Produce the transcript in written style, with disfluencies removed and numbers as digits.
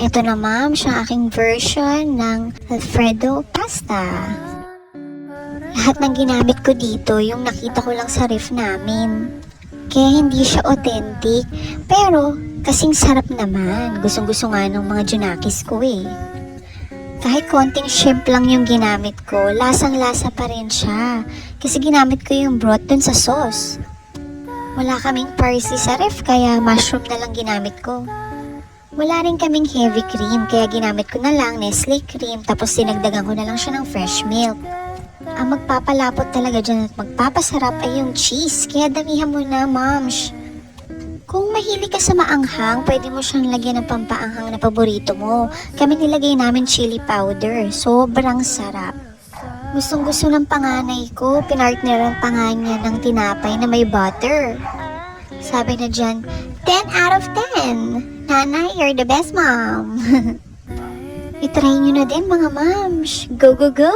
Ito na ma'am, siya aking version ng Alfredo pasta. Lahat ng ginamit ko dito, yung nakita ko lang sa ref namin. Kaya hindi siya authentic, pero kasing sarap naman. Gustong-gusto nga ng mga junakis ko eh. Kahit konting shrimp lang yung ginamit ko, lasang-lasa pa rin siya. Kasi ginamit ko yung broth dun sa sauce. Wala kaming parsley sa ref, kaya mushroom na lang ginamit ko. Wala rin kaming heavy cream, kaya ginamit ko na lang Nestle cream, tapos sinagdagan ko na lang siya ng fresh milk. Ang magpapalapot talaga dyan at magpapasarap ay yung cheese, kaya damihan mo na, moms. Kung mahilig ka sa maanghang, pwede mo siyang lagyan ng pampaanghang na paborito mo. Kami nilagay namin chili powder, sobrang sarap. Gustong gusto ng panganay ko, pinartneran pa nga niya ng tinapay na may butter. Sabi na dyan, 10 out of 10. Nanay, you're the best mom. I-try nyo na din mga moms. Go, go, go!